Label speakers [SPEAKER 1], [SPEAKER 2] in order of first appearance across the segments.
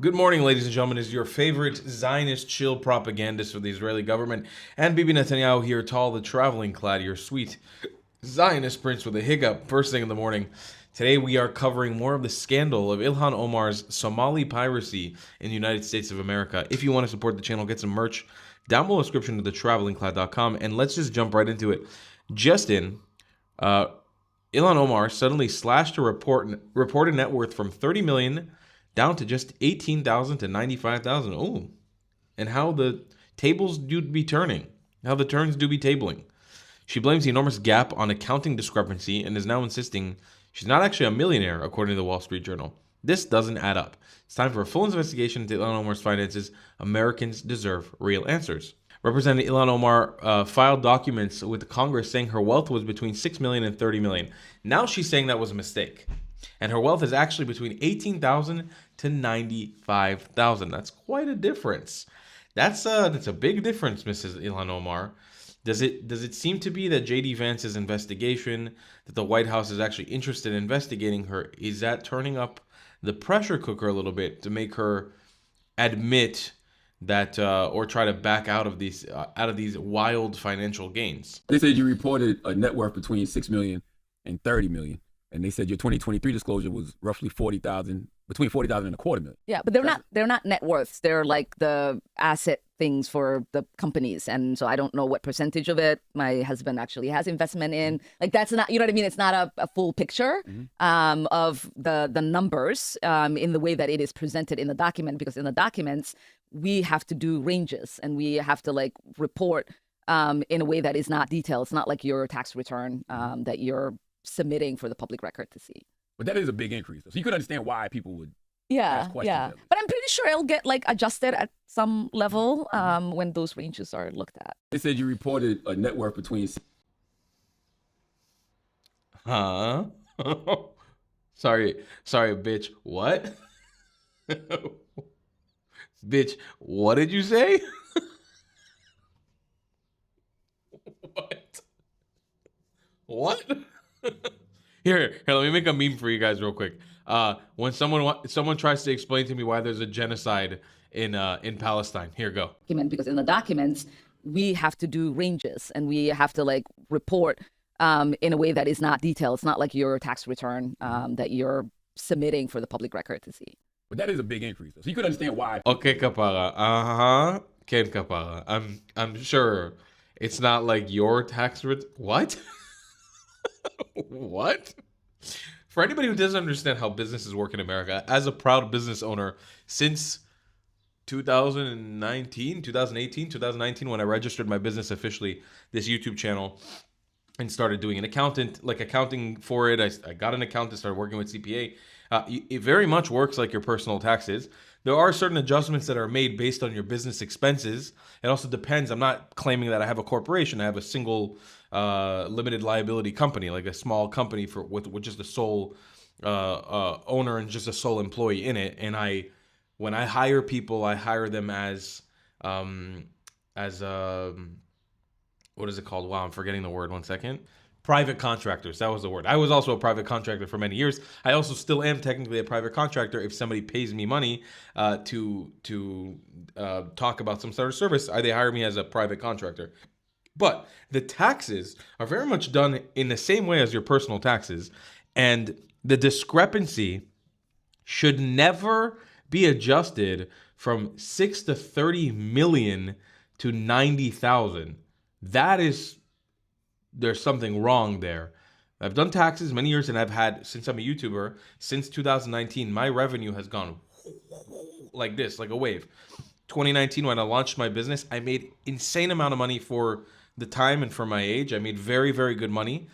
[SPEAKER 1] Good morning, ladies and gentlemen. Is your favorite Zionist chill propagandist for the Israeli government and Bibi Netanyahu here, tall, the traveling clad, your sweet Zionist prince with a hiccup first thing in the morning. Today we are covering more of the scandal of Ilhan Omar's Somali piracy in the United States of America. If you want to support the channel, get some merch down below the description to thetravelingclad.com, and let's just jump right into it. Ilhan Omar suddenly slashed her reported net worth from 30 million down to just 18,000 to 95,000. Oh, and how the tables do be turning, how the turns do be tabling. She blames the enormous gap on accounting discrepancy and is now insisting she's not actually a millionaire, according to the Wall Street Journal. This doesn't add up. It's time for a full investigation into Ilhan Omar's finances. Americans deserve real answers. Representative Ilhan Omar filed documents with Congress saying her wealth was between 6 million and 30 million. Now she's saying that was a mistake. And her wealth is actually between 18,000 to 95,000. That's quite a difference. That's a big difference, Mrs. Ilhan Omar. Does it seem to be that J.D. Vance's investigation, that the White House is actually interested in investigating her, is that turning up the pressure cooker a little bit to make her admit that or try to back out of these wild financial gains?
[SPEAKER 2] They said you reported a net worth between 6 million and 30 million. And they said your 2023 disclosure was roughly 40,000, between 40,000 and a quarter million.
[SPEAKER 3] Yeah, but they're not net worths. They're like the asset things for the companies. And so I don't know what percentage of it my husband actually has investment in. Like that's not, you know what I mean? It's not a full picture of the numbers in the way that it is presented in the document, because in the documents, we have to do ranges and we have to like report in a way that is not detailed. It's not like your tax return that you're submitting for the public record to see.
[SPEAKER 2] But that is a big increase. So you could understand why people would ask questions.
[SPEAKER 3] Yeah. But I'm pretty sure it'll get like adjusted at some level when those ranges are looked at.
[SPEAKER 2] They said you reported a net worth between...
[SPEAKER 1] Huh? Sorry, bitch. What? Bitch, what did you say? What? Here, let me make a meme for you guys real quick. When someone tries to explain to me why there's a genocide in Palestine, here go.
[SPEAKER 3] Because in the documents, we have to do ranges and we have to like report in a way that is not detailed. It's not like your tax return that you're submitting for the public record to see.
[SPEAKER 2] But that is a big increase. So you could understand why.
[SPEAKER 1] Okay, Kapara. Ken Kapara. I'm sure it's not like your tax return. What? What? For anybody who doesn't understand how businesses work in America, as a proud business owner since 2018, 2019, when I registered my business officially, this YouTube channel, and started doing accounting for it. I got an accountant, started working with CPA. It very much works like your personal taxes. There are certain adjustments that are made based on your business expenses. It also depends. I'm not claiming that I have a corporation. I have a single limited liability company, like a small company with just a sole owner and just a sole employee in it. And when I hire people, I hire them as what is it called? Wow, I'm forgetting the word. 1 second. Private contractors. That was the word. I was also a private contractor for many years. I also still am technically a private contractor. If somebody pays me money to talk about some sort of service, they hire me as a private contractor. But the taxes are very much done in the same way as your personal taxes. And the discrepancy should never be adjusted from 6 to 30 million to 90,000. There's something wrong there. I've done taxes many years, and I've had, since I'm a YouTuber, since 2019, my revenue has gone like this, like a wave. 2019, when I launched my business, I made insane amount of money for the time and for my age. I made very, very good money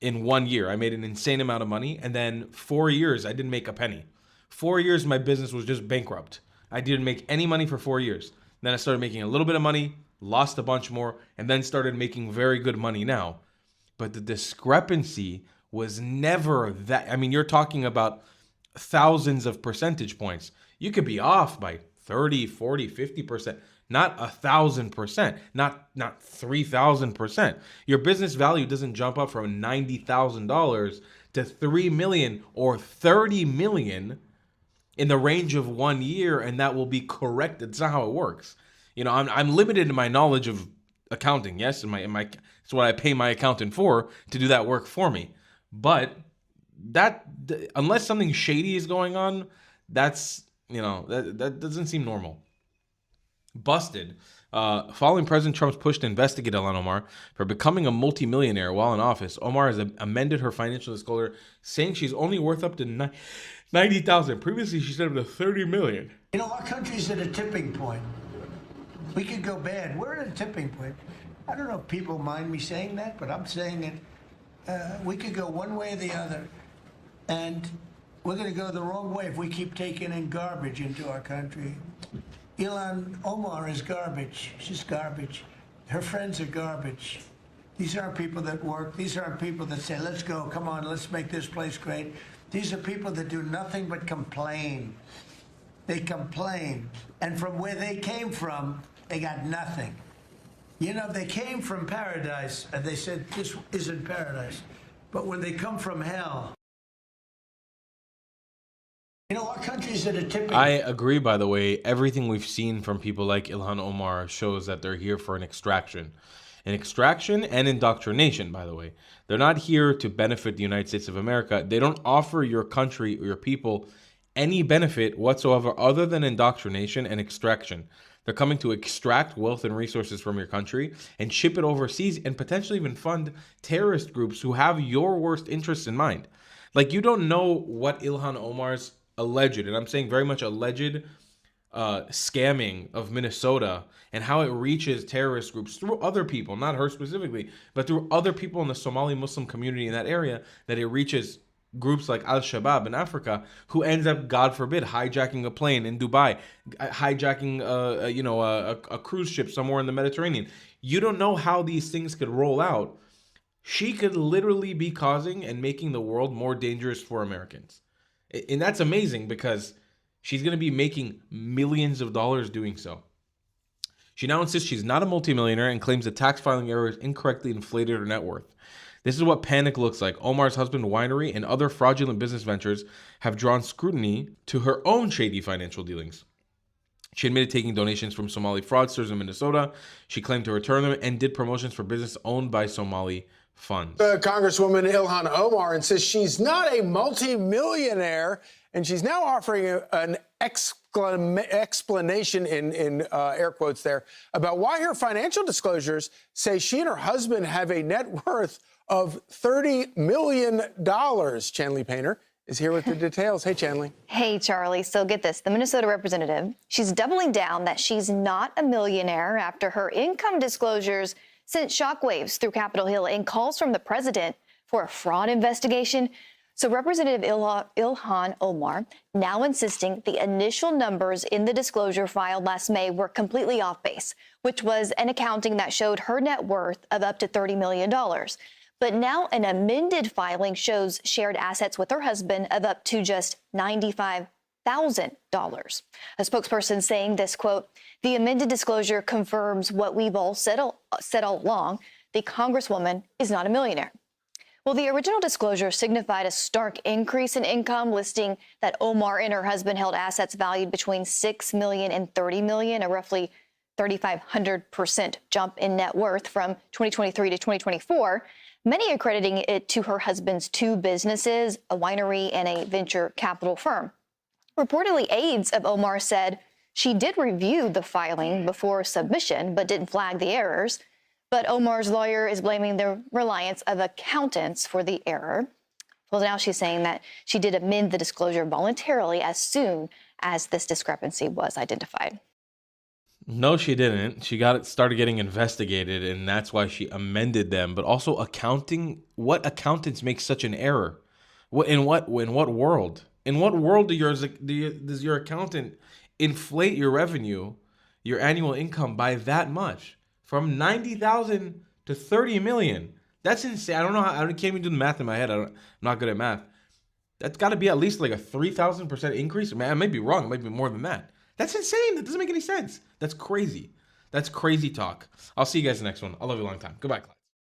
[SPEAKER 1] in 1 year. I made an insane amount of money. And then 4 years, I didn't make a penny. 4 years, my business was just bankrupt. I didn't make any money for 4 years. Then I started making a little bit of money, lost a bunch more, and then started making very good money now. But the discrepancy was never that. I mean, you're talking about thousands of percentage points. You could be off by 30, 40, 50%, not 1,000%, not 3,000%. Your business value doesn't jump up from $90,000 to $3 million or $30 million in the range of 1 year, and that will be correct. That's not how it works. I'm limited in my knowledge of accounting. Yes, it's what I pay my accountant for, to do that work for me. But unless something shady is going on, that doesn't seem normal. Busted. Following President Trump's push to investigate Ilhan Omar for becoming a multimillionaire while in office, Omar has amended her financial disclosure, saying she's only worth up to $90,000. Previously, she said up to $30 million.
[SPEAKER 4] Our country's at a tipping point. We could go bad. We're at a tipping point. I don't know if people mind me saying that, but I'm saying it. We could go one way or the other, and we're going to go the wrong way if we keep taking in garbage into our country. Ilhan Omar is garbage. She's garbage. Her friends are garbage. These aren't people that work. These aren't people that say, let's go, come on, let's make this place great. These are people that do nothing but complain. They complain. And from where they came from, they got nothing. They came from paradise, and they said, this isn't paradise. But when they come from hell, our country's at a tipping.
[SPEAKER 1] I agree, by the way. Everything we've seen from people like Ilhan Omar shows that they're here for an extraction. An extraction and indoctrination, by the way. They're not here to benefit the United States of America. They don't offer your country or your people any benefit whatsoever other than indoctrination and extraction. They're coming to extract wealth and resources from your country and ship it overseas and potentially even fund terrorist groups who have your worst interests in mind. Like, you don't know what Ilhan Omar's alleged, and I'm saying very much alleged, scamming of Minnesota and how it reaches terrorist groups through other people, not her specifically, but through other people in the Somali Muslim community in that area, that it reaches groups like Al-Shabaab in Africa, who ends up, God forbid, hijacking a plane in Dubai, hijacking a cruise ship somewhere in the Mediterranean. You don't know how these things could roll out. She could literally be causing and making the world more dangerous for Americans. And that's amazing, because she's going to be making millions of dollars doing so. She now insists she's not a multimillionaire and claims the tax filing errors incorrectly inflated her net worth. This is what panic looks like. Omar's husband winery and other fraudulent business ventures have drawn scrutiny to her own shady financial dealings. She admitted taking donations from Somali fraudsters in Minnesota. She claimed to return them and did promotions for business owned by Somali funds.
[SPEAKER 5] Congresswoman Ilhan Omar insists she's not a multi-millionaire, and she's now offering an explanation in air quotes there about why her financial disclosures say she and her husband have a net worth of $30 million. Chanley Painter is here with the details. Hey, Chanley.
[SPEAKER 6] Hey, Charlie. So get this. The Minnesota representative, she's doubling down that she's not a millionaire after her income disclosures sent shockwaves through Capitol Hill and calls from the president for a fraud investigation. So Representative Ilhan Omar now insisting the initial numbers in the disclosure filed last May were completely off base, which was an accounting that showed her net worth of up to $30 million. But now an amended filing shows shared assets with her husband of up to just $95,000. A spokesperson saying this, quote, "The amended disclosure confirms what we've all said all along. The Congresswoman is not a millionaire." Well, the original disclosure signified a stark increase in income, listing that Omar and her husband held assets valued between $6 million and $30 million, a roughly 3,500% jump in net worth from 2023 to 2024. Many accrediting it to her husband's two businesses, a winery and a venture capital firm. Reportedly, aides of Omar said she did review the filing before submission, but didn't flag the errors. But Omar's lawyer is blaming the reliance of accountants for the error. Well, now she's saying that she did amend the disclosure voluntarily as soon as this discrepancy was identified.
[SPEAKER 1] No, she didn't. She started getting investigated, and that's why she amended them. But also accounting, what accountants make such an error? In what world? In what world does your accountant inflate your revenue, your annual income by that much? From 90,000 to 30 million. That's insane. I don't know how, I can't even do the math in my head. I'm not good at math. That's got to be at least like a 3,000% increase. Man, I might be wrong. It might be more than that. That's insane. That doesn't make any sense. That's crazy. That's crazy talk. I'll see you guys in the next one. I love you a long time. Goodbye, class.